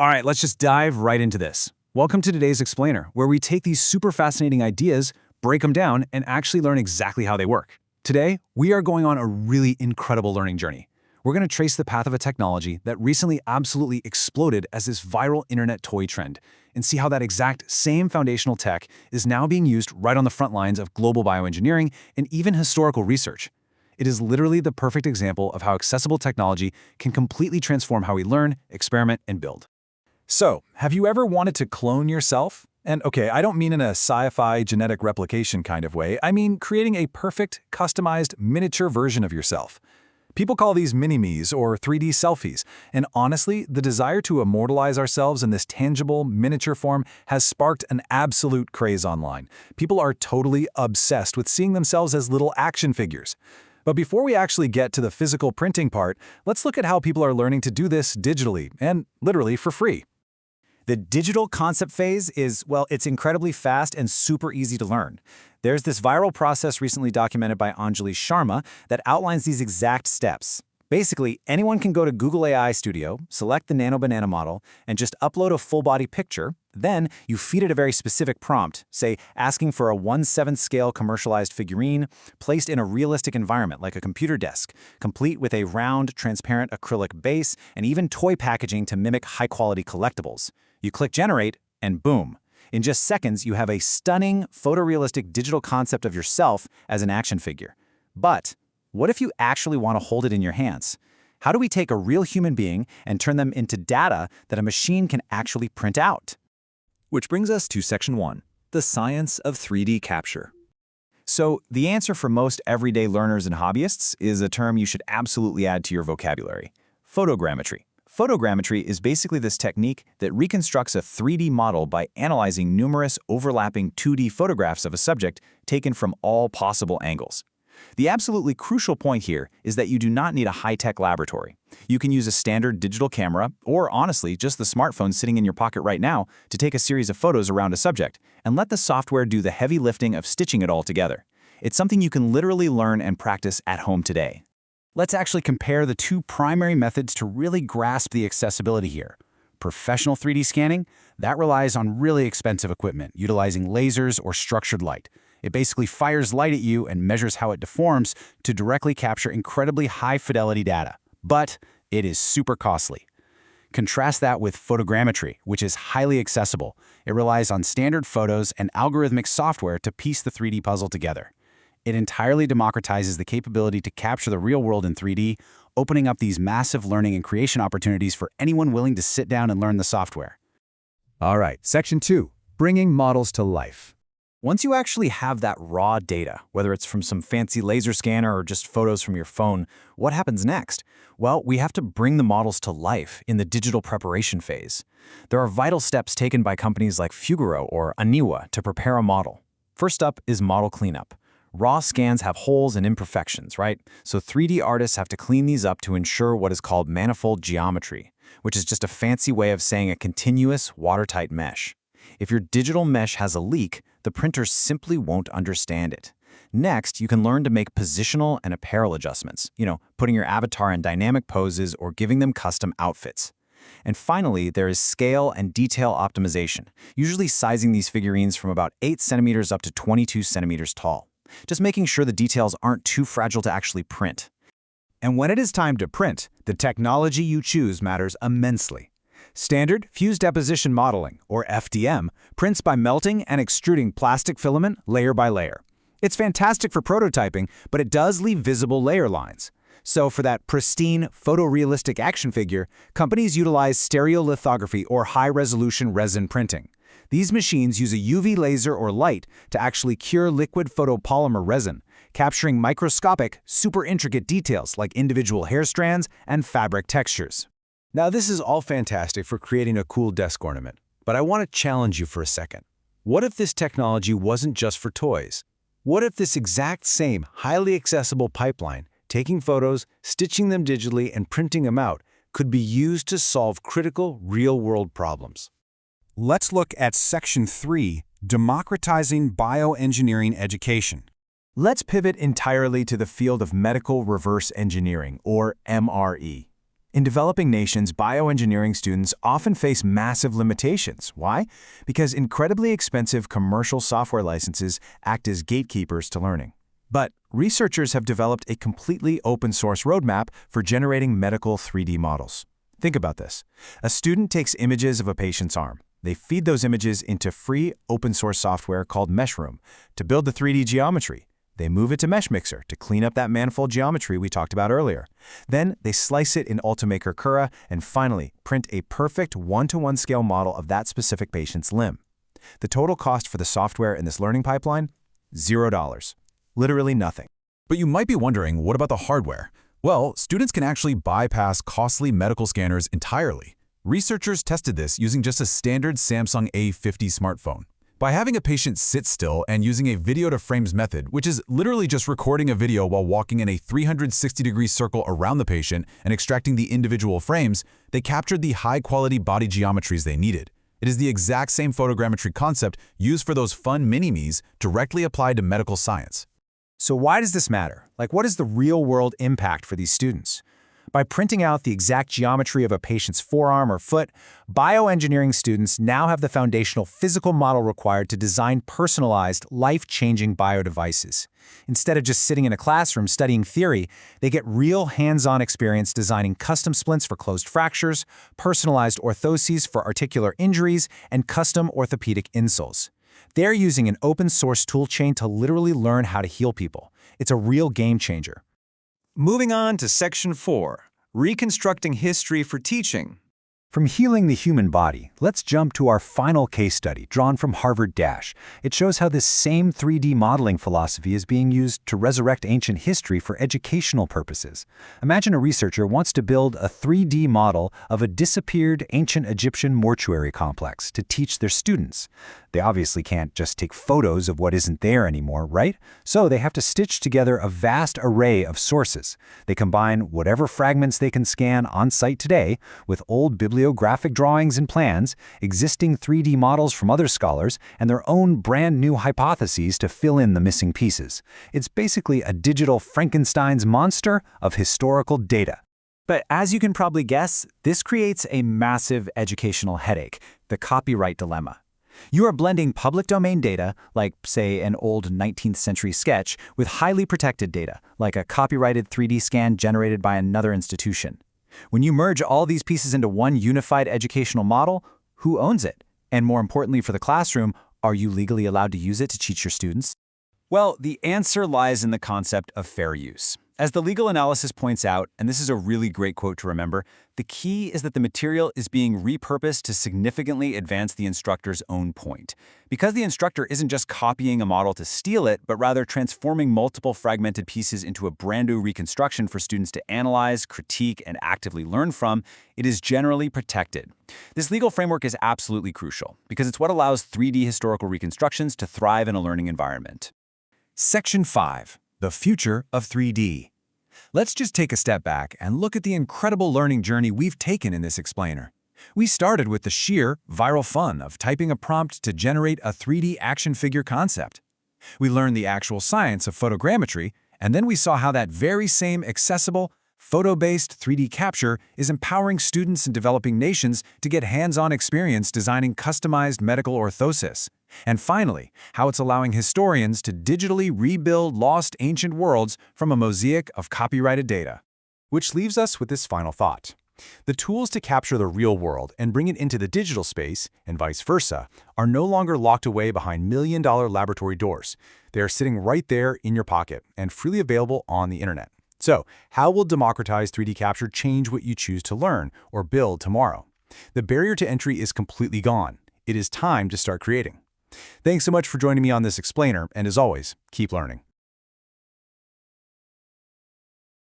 All right, let's just dive right into this. Welcome to today's Explainer, where we take these super fascinating ideas, break them down, and actually learn exactly how they work. Today, we are going on a really incredible learning journey. We're going to trace the path of a technology that recently absolutely exploded as this viral internet toy trend, and see how that exact same foundational tech is now being used right on the front lines of global bioengineering and even historical research. It is literally the perfect example of how accessible technology can completely transform how we learn, experiment, and build. So, have you ever wanted to clone yourself? And okay, I don't mean in a sci-fi genetic replication kind of way. I mean creating a perfect, customized, miniature version of yourself. People call these mini-me's or 3D selfies, and honestly, the desire to immortalize ourselves in this tangible, miniature form has sparked an absolute craze online. People are totally obsessed with seeing themselves as little action figures. But before we actually get to the physical printing part, let's look at how people are learning to do this digitally and literally for free. The digital concept phase is, well, it's incredibly fast and super easy to learn. There's this viral process recently documented by Anjali Sharma that outlines these exact steps. Basically, anyone can go to Google AI Studio, select the Nano Banana model, and just upload a full-body picture. Then you feed it a very specific prompt, say asking for a 1/7 scale commercialized figurine placed in a realistic environment like a computer desk, complete with a round, transparent acrylic base and even toy packaging to mimic high-quality collectibles. You click Generate, and boom. In just seconds, you have a stunning, photorealistic digital concept of yourself as an action figure. But what if you actually want to hold it in your hands? How do we take a real human being and turn them into data that a machine can actually print out? Which brings us to Section 1, the science of 3D capture. So the answer for most everyday learners and hobbyists is a term you should absolutely add to your vocabulary: photogrammetry. Photogrammetry is basically this technique that reconstructs a 3D model by analyzing numerous overlapping 2D photographs of a subject taken from all possible angles. The absolutely crucial point here is that you do not need a high-tech laboratory. You can use a standard digital camera, or honestly, just the smartphone sitting in your pocket right now, to take a series of photos around a subject, and let the software do the heavy lifting of stitching it all together. It's something you can literally learn and practice at home today. Let's actually compare the two primary methods to really grasp the accessibility here. Professional 3D scanning, that relies on really expensive equipment, utilizing lasers or structured light. It basically fires light at you and measures how it deforms to directly capture incredibly high-fidelity data. But it is super costly. Contrast that with photogrammetry, which is highly accessible. It relies on standard photos and algorithmic software to piece the 3D puzzle together. It entirely democratizes the capability to capture the real world in 3D, opening up these massive learning and creation opportunities for anyone willing to sit down and learn the software. All right, Section 2, bringing models to life. Once you actually have that raw data, whether it's from some fancy laser scanner or just photos from your phone, what happens next? Well, we have to bring the models to life in the digital preparation phase. There are vital steps taken by companies like Fugro or Aniwa to prepare a model. First up is model cleanup. Raw scans have holes and imperfections, right? So 3D artists have to clean these up to ensure what is called manifold geometry, which is just a fancy way of saying a continuous, watertight mesh. If your digital mesh has a leak, the printer simply won't understand it. Next, you can learn to make positional and apparel adjustments, putting your avatar in dynamic poses or giving them custom outfits. And finally, there is scale and detail optimization, usually sizing these figurines from about 8 centimeters up to 22 centimeters tall. Just making sure the details aren't too fragile to actually print. And when it is time to print, the technology you choose matters immensely. Standard fused deposition modeling, or FDM, prints by melting and extruding plastic filament layer by layer. It's fantastic for prototyping, but it does leave visible layer lines. So for that pristine, photorealistic action figure, companies utilize stereolithography or high-resolution resin printing. These machines use a UV laser or light to actually cure liquid photopolymer resin, capturing microscopic, super intricate details like individual hair strands and fabric textures. Now, this is all fantastic for creating a cool desk ornament, but I want to challenge you for a second. What if this technology wasn't just for toys? What if this exact same highly accessible pipeline, taking photos, stitching them digitally, and printing them out, could be used to solve critical, real-world problems? Let's look at Section 3, Democratizing Bioengineering Education. Let's pivot entirely to the field of medical reverse engineering, or MRE. In developing nations, bioengineering students often face massive limitations. Why? Because incredibly expensive commercial software licenses act as gatekeepers to learning. But researchers have developed a completely open-source roadmap for generating medical 3D models. Think about this. A student takes images of a patient's arm. They feed those images into free open-source software called Meshroom to build the 3D geometry. They move it to MeshMixer to clean up that manifold geometry we talked about earlier. Then they slice it in Ultimaker Cura and finally print a perfect 1-to-1 scale model of that specific patient's limb. The total cost for the software in this learning pipeline? $0. Literally nothing. But you might be wondering, what about the hardware? Well, students can actually bypass costly medical scanners entirely. Researchers tested this using just a standard Samsung A50 smartphone. By having a patient sit still and using a video-to-frames method, which is literally just recording a video while walking in a 360-degree circle around the patient and extracting the individual frames, they captured the high-quality body geometries they needed. It is the exact same photogrammetry concept used for those fun mini-me's directly applied to medical science. So why does this matter? Like, what is the real-world impact for these students? By printing out the exact geometry of a patient's forearm or foot, bioengineering students now have the foundational physical model required to design personalized, life-changing biodevices. Instead of just sitting in a classroom studying theory, they get real hands-on experience designing custom splints for closed fractures, personalized orthoses for articular injuries, and custom orthopedic insoles. They're using an open-source toolchain to literally learn how to heal people. It's a real game changer. Moving on to Section 4, Reconstructing History for Teaching. From healing the human body, let's jump to our final case study, drawn from Harvard Dash. It shows how this same 3D modeling philosophy is being used to resurrect ancient history for educational purposes. Imagine a researcher wants to build a 3D model of a disappeared ancient Egyptian mortuary complex to teach their students. They obviously can't just take photos of what isn't there anymore, right? So they have to stitch together a vast array of sources. They combine whatever fragments they can scan on site today with old bibliographic drawings and plans, existing 3D models from other scholars, and their own brand new hypotheses to fill in the missing pieces. It's basically a digital Frankenstein's monster of historical data. But as you can probably guess, this creates a massive educational headache, the copyright dilemma. You are blending public domain data, like, say, an old 19th century sketch, with highly protected data, like a copyrighted 3D scan generated by another institution. When you merge all these pieces into one unified educational model, who owns it? And more importantly for the classroom, are you legally allowed to use it to teach your students? Well, the answer lies in the concept of fair use. As the legal analysis points out, and this is a really great quote to remember, the key is that the material is being repurposed to significantly advance the instructor's own point. Because the instructor isn't just copying a model to steal it, but rather transforming multiple fragmented pieces into a brand new reconstruction for students to analyze, critique, and actively learn from, it is generally protected. This legal framework is absolutely crucial, because it's what allows 3D historical reconstructions to thrive in a learning environment. Section 5. The Future of 3D. Let's just take a step back and look at the incredible learning journey we've taken in this explainer. We started with the sheer, viral fun of typing a prompt to generate a 3D action figure concept. We learned the actual science of photogrammetry, and then we saw how that very same accessible, photo-based 3D capture is empowering students in developing nations to get hands-on experience designing customized medical orthoses. And finally, how it's allowing historians to digitally rebuild lost ancient worlds from a mosaic of copyrighted data. Which leaves us with this final thought. The tools to capture the real world and bring it into the digital space, and vice versa, are no longer locked away behind million-dollar laboratory doors. They are sitting right there in your pocket and freely available on the internet. So, how will democratized 3D capture change what you choose to learn or build tomorrow? The barrier to entry is completely gone. It is time to start creating. Thanks so much for joining me on this explainer, and as always, keep learning.